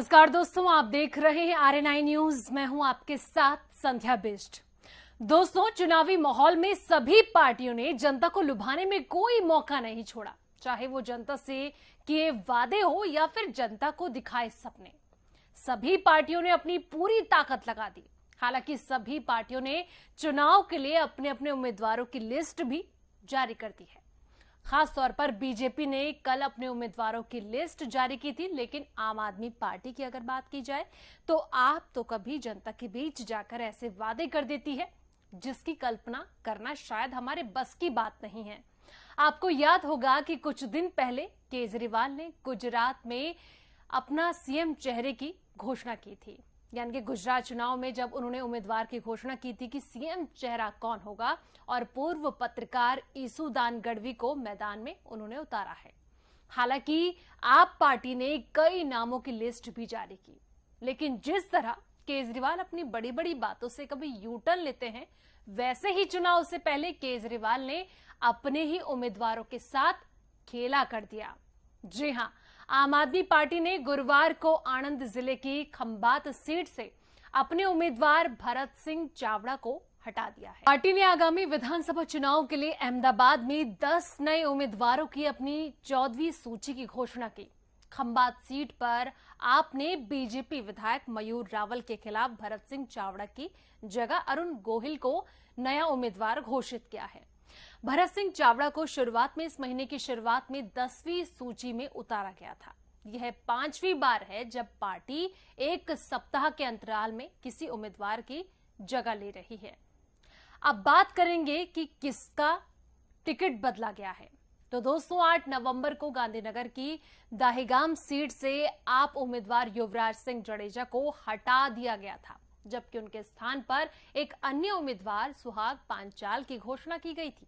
नमस्कार दोस्तों, आप देख रहे हैं RNI न्यूज। मैं हूं आपके साथ संध्या बिष्ट। दोस्तों, चुनावी माहौल में सभी पार्टियों ने जनता को लुभाने में कोई मौका नहीं छोड़ा, चाहे वो जनता से किए वादे हो या फिर जनता को दिखाए सपने। सभी पार्टियों ने अपनी पूरी ताकत लगा दी। हालांकि सभी पार्टियों ने चुनाव के लिए अपने अपने उम्मीदवारों की लिस्ट भी जारी कर दी है। खास तौर पर बीजेपी ने कल अपने उम्मीदवारों की लिस्ट जारी की थी, लेकिन आम आदमी पार्टी की अगर बात की जाए तो आप तो कभी जनता के बीच जाकर ऐसे वादे कर देती है जिसकी कल्पना करना शायद हमारे बस की बात नहीं है। आपको याद होगा कि कुछ दिन पहले केजरीवाल ने गुजरात में अपना सीएम चेहरे की घोषणा की थी। यानी कि गुजरात चुनाव में जब उन्होंने उम्मीदवार की घोषणा की थी कि सीएम चेहरा कौन होगा, और पूर्व पत्रकार ईसूदान गढ़वी को मैदान में उन्होंने उतारा है। हालांकि आप पार्टी ने कई नामों की लिस्ट भी जारी की, लेकिन जिस तरह केजरीवाल अपनी बड़ी बड़ी बातों से कभी यू टर्न लेते हैं, वैसे ही चुनाव से पहले केजरीवाल ने अपने ही उम्मीदवारों के साथ खेला कर दिया। जी हां, आम आदमी पार्टी ने गुरुवार को आणंद जिले की खंबात सीट से अपने उम्मीदवार भरत सिंह चावड़ा को हटा दिया है। पार्टी ने आगामी विधानसभा चुनाव के लिए अहमदाबाद में 10 नए उम्मीदवारों की अपनी 14वीं सूची की घोषणा की। खंबात सीट पर आपने बीजेपी विधायक मयूर रावल के खिलाफ भरत सिंह चावड़ा की जगह अरुण गोहिल को नया उम्मीदवार घोषित किया है। भरत सिंह चावड़ा को शुरुआत में इस महीने की शुरुआत में 10वीं सूची में उतारा गया था। यह 5वीं बार है जब पार्टी एक सप्ताह के अंतराल में किसी उम्मीदवार की जगह ले रही है। अब बात करेंगे कि किसका टिकट बदला गया है। तो दोस्तों, 8 नवंबर को गांधीनगर की दाहेगाम सीट से आप उम्मीदवार युवराज सिंह जडेजा को हटा दिया गया था, जबकि उनके स्थान पर एक अन्य उम्मीदवार सुहाग पांचाल की घोषणा की गई थी।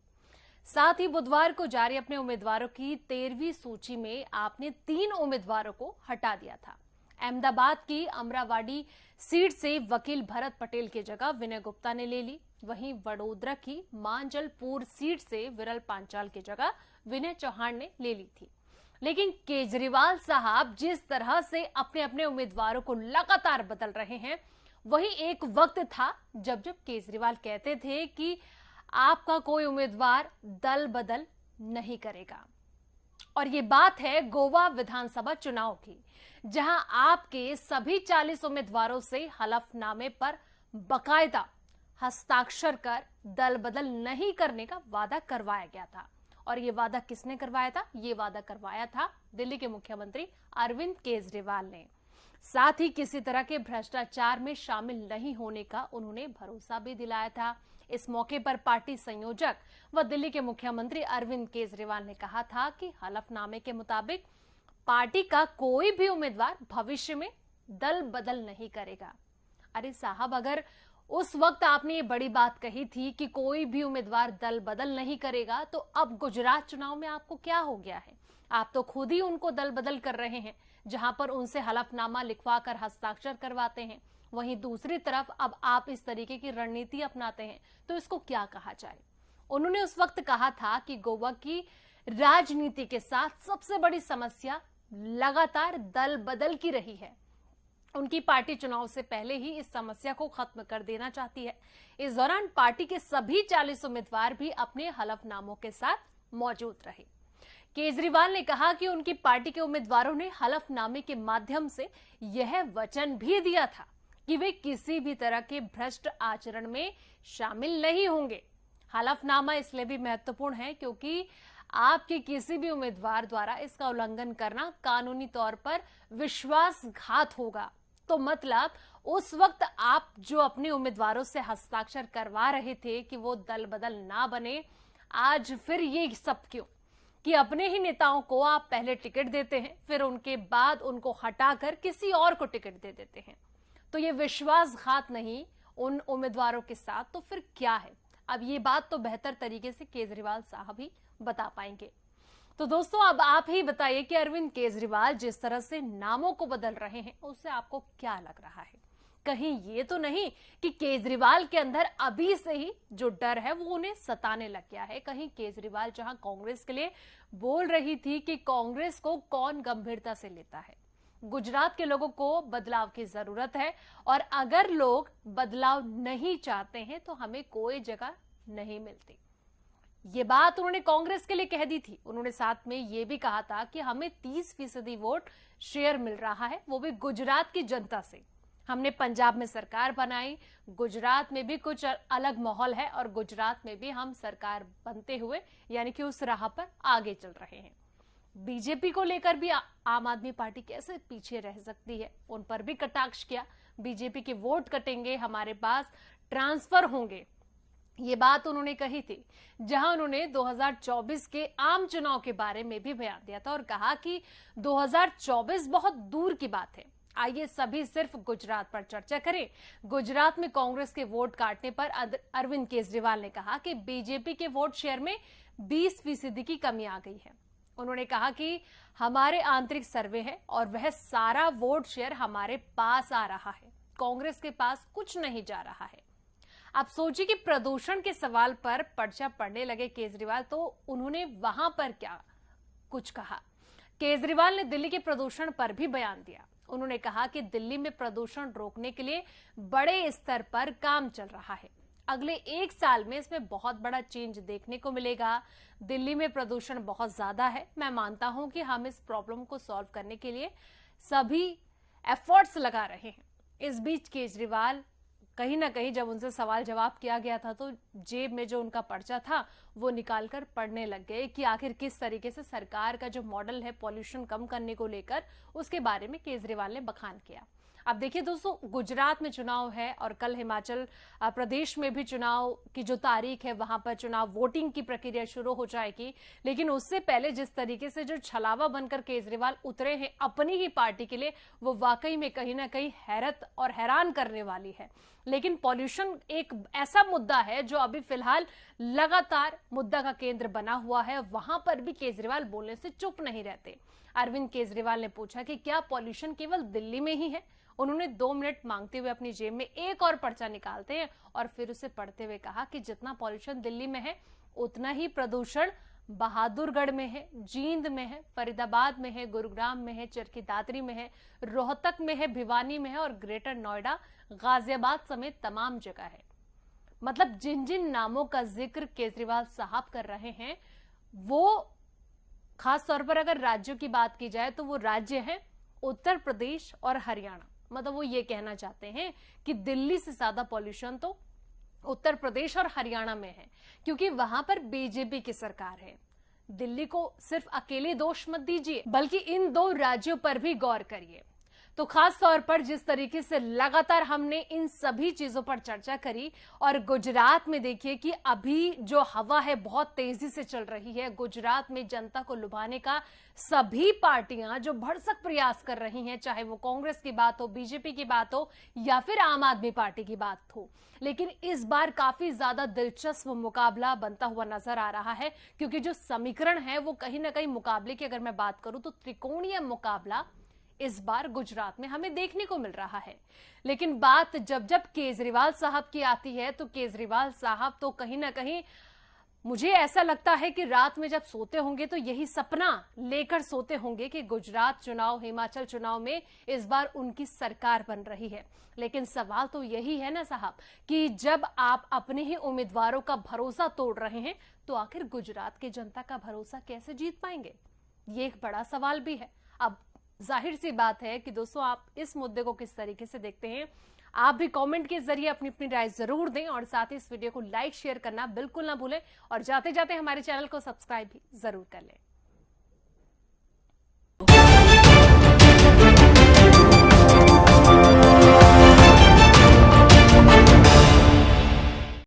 साथ ही बुधवार को जारी अपने उम्मीदवारों की 13वीं सूची में आपने 3 उम्मीदवारों को हटा दिया था। अहमदाबाद की अमरावाड़ी सीट से वकील भरत पटेल की जगह विनय गुप्ता ने ले ली। वहीं वडोदरा की मांजलपुर सीट से विरल पांचाल की जगह विनय चौहान ने ले ली थी। लेकिन केजरीवाल साहब जिस तरह से अपने अपने उम्मीदवारों को लगातार बदल रहे हैं, वही एक वक्त था जब केजरीवाल कहते थे कि आपका कोई उम्मीदवार दल बदल नहीं करेगा। और ये बात है गोवा विधानसभा चुनाव की, जहां आपके सभी 40 उम्मीदवारों से हलफनामे पर बकायदा हस्ताक्षर कर दल बदल नहीं करने का वादा करवाया गया था। और ये वादा किसने करवाया था? ये वादा करवाया था दिल्ली के मुख्यमंत्री अरविंद केजरीवाल ने। साथ ही किसी तरह के भ्रष्टाचार में शामिल नहीं होने का उन्होंने भरोसा भी दिलाया था। इस मौके पर पार्टी संयोजक व दिल्ली के मुख्यमंत्री अरविंद केजरीवाल ने कहा था कि हलफनामे के मुताबिक पार्टी का कोई भी उम्मीदवार भविष्य में दल बदल नहीं करेगा। अरे साहब, अगर उस वक्त आपने ये बड़ी बात कही थी कि कोई भी उम्मीदवार दल बदल नहीं करेगा, तो अब गुजरात चुनाव में आपको क्या हो गया है? आप तो खुद ही उनको दल बदल कर रहे हैं, जहां पर उनसे हलफनामा लिखवा कर हस्ताक्षर करवाते हैं। वहीं दूसरी तरफ अब आप इस तरीके की रणनीति अपनाते हैं, तो इसको क्या कहा जाए? उन्होंने उस वक्त कहा था कि गोवा की राजनीति के साथ सबसे बड़ी समस्या लगातार दल बदल की रही है। उनकी पार्टी चुनाव से पहले ही इस समस्या को खत्म कर देना चाहती है। इस दौरान पार्टी के सभी 40 उम्मीदवार भी अपने हलफनामों के साथ मौजूद रहे। केजरीवाल ने कहा कि उनकी पार्टी के उम्मीदवारों ने हलफनामे के माध्यम से यह वचन भी दिया था कि वे किसी भी तरह के भ्रष्ट आचरण में शामिल नहीं होंगे। हलफनामा इसलिए भी महत्वपूर्ण है क्योंकि आपके किसी भी उम्मीदवार द्वारा इसका उल्लंघन करना कानूनी तौर पर विश्वासघात होगा। तो मतलब उस वक्त आप जो अपने उम्मीदवारों से हस्ताक्षर करवा रहे थे कि वो दल बदल ना बने, आज फिर ये सब क्यों कि अपने ही नेताओं को आप पहले टिकट देते हैं, फिर उनके बाद उनको हटाकर किसी और को टिकट दे देते हैं। तो ये विश्वासघात नहीं उन उम्मीदवारों के साथ, तो फिर क्या है? अब ये बात तो बेहतर तरीके से केजरीवाल साहब ही बता पाएंगे। तो दोस्तों, अब आप ही बताइए कि अरविंद केजरीवाल जिस तरह से नामों को बदल रहे हैं, उससे आपको क्या लग रहा है? कहीं ये तो नहीं कि केजरीवाल के अंदर अभी से ही जो डर है वो उन्हें सताने लग गया है? कहीं केजरीवाल जहां कांग्रेस के लिए बोल रही थी कि कांग्रेस को कौन गंभीरता से लेता है, गुजरात के लोगों को बदलाव की जरूरत है और अगर लोग बदलाव नहीं चाहते हैं तो हमें कोई जगह नहीं मिलती। ये बात उन्होंने कांग्रेस के लिए कह दी थी। उन्होंने साथ में ये भी कहा था कि हमें 30% वोट शेयर मिल रहा है, वो भी गुजरात की जनता से। हमने पंजाब में सरकार बनाई, गुजरात में भी कुछ अलग माहौल है और गुजरात में भी हम सरकार बनते हुए यानी कि उस राह पर आगे चल रहे हैं। बीजेपी को लेकर भी आम आदमी पार्टी कैसे पीछे रह सकती है, उन पर भी कटाक्ष किया। बीजेपी के वोट कटेंगे, हमारे पास ट्रांसफर होंगे, ये बात उन्होंने कही थी। जहां उन्होंने 2024 के आम चुनाव के बारे में भी बयान दिया था और कहा कि 2024 बहुत दूर की बात है, आइए सभी सिर्फ गुजरात पर चर्चा करें। गुजरात में कांग्रेस के वोट काटने पर अरविंद केजरीवाल ने कहा कि बीजेपी के वोट शेयर में 20% की कमी आ गई है। उन्होंने कहा कि हमारे आंतरिक सर्वे है और वह सारा वोट शेयर हमारे पास आ रहा है, कांग्रेस के पास कुछ नहीं जा रहा है। आप सोचिए कि प्रदूषण के सवाल पर पर्चा पड़ने लगे केजरीवाल, तो उन्होंने वहां पर क्या कुछ कहा। केजरीवाल ने दिल्ली के प्रदूषण पर भी बयान दिया। उन्होंने कहा कि दिल्ली में प्रदूषण रोकने के लिए बड़े स्तर पर काम चल रहा है, अगले 1 साल में इसमें बहुत बड़ा चेंज देखने को मिलेगा। दिल्ली में प्रदूषण बहुत ज्यादा है, मैं मानता हूं कि हम इस प्रॉब्लम को सॉल्व करने के लिए सभी एफर्ट्स लगा रहे हैं। इस बीच केजरीवाल कहीं ना कहीं जब उनसे सवाल जवाब किया गया था तो जेब में जो उनका पर्चा था वो निकालकर पढ़ने लग गए कि आखिर किस तरीके से सरकार का जो मॉडल है पॉल्यूशन कम करने को लेकर, उसके बारे में केजरीवाल ने बखान किया। अब देखिए दोस्तों, गुजरात में चुनाव है और कल हिमाचल प्रदेश में भी चुनाव की जो तारीख है वहां पर चुनाव वोटिंग की प्रक्रिया शुरू हो जाएगी। लेकिन उससे पहले जिस तरीके से जो छलावा बनकर केजरीवाल उतरे हैं अपनी ही पार्टी के लिए, वो वाकई में कहीं ना कहीं हैरत और हैरान करने वाली है। लेकिन पॉल्यूशन एक ऐसा मुद्दा है जो अभी फिलहाल लगातार मुद्दा का केंद्र बना हुआ है, वहां पर भी केजरीवाल बोलने से चुप नहीं रहते। अरविंद केजरीवाल ने पूछा कि क्या पॉल्यूशन केवल दिल्ली में ही है। उन्होंने 2 मिनट मांगते हुए अपनी जेब में एक और पर्चा निकालते हैं और फिर उसे पढ़ते हुए कहा कि जितना पॉल्यूशन दिल्ली में है उतना ही प्रदूषण बहादुरगढ़ में है, जींद में है, फरीदाबाद में है, गुरुग्राम में है, चरखी दादरी में है, रोहतक में है, भिवानी में है और ग्रेटर नोएडा, गाजियाबाद समेत तमाम जगह है। मतलब जिन जिन नामों का जिक्र केजरीवाल साहब कर रहे हैं, वो खास तौर पर अगर राज्यों की बात की जाए तो वो राज्य हैं उत्तर प्रदेश और हरियाणा। मतलब वो ये कहना चाहते हैं कि दिल्ली से ज्यादा पॉल्यूशन तो उत्तर प्रदेश और हरियाणा में है, क्योंकि वहां पर बीजेपी की सरकार है। दिल्ली को सिर्फ अकेले दोष मत दीजिए, बल्कि इन 2 राज्यों पर भी गौर करिए। तो खास तौर पर जिस तरीके से लगातार हमने इन सभी चीजों पर चर्चा करी और गुजरात में देखिए कि अभी जो हवा है बहुत तेजी से चल रही है। गुजरात में जनता को लुभाने का सभी पार्टियां जो भरसक प्रयास कर रही हैं, चाहे वो कांग्रेस की बात हो, बीजेपी की बात हो या फिर आम आदमी पार्टी की बात हो। लेकिन इस बार काफी ज्यादा दिलचस्प मुकाबला बनता हुआ नजर आ रहा है, क्योंकि जो समीकरण है वो कहीं ना कहीं मुकाबले की अगर मैं बात करूं तो त्रिकोणीय मुकाबला इस बार गुजरात में हमें देखने को मिल रहा है। लेकिन बात जब जब केजरीवाल साहब की आती है तो केजरीवाल साहब तो कहीं ना कहीं मुझे ऐसा लगता है कि रात में जब सोते होंगे तो यही सपना लेकर सोते होंगे कि गुजरात चुनाव, हिमाचल चुनाव में इस बार उनकी सरकार बन रही है। लेकिन सवाल तो यही है ना साहब कि जब आप अपने ही उम्मीदवारों का भरोसा तोड़ रहे हैं तो आखिर गुजरात की जनता का भरोसा कैसे जीत पाएंगे, ये एक बड़ा सवाल भी है। अब जाहिर सी बात है कि दोस्तों आप इस मुद्दे को किस तरीके से देखते हैं, आप भी कमेंट के जरिए अपनी अपनी राय जरूर दें और साथ ही इस वीडियो को लाइक शेयर करना बिल्कुल ना भूलें और जाते जाते हमारे चैनल को सब्सक्राइब भी जरूर कर लें।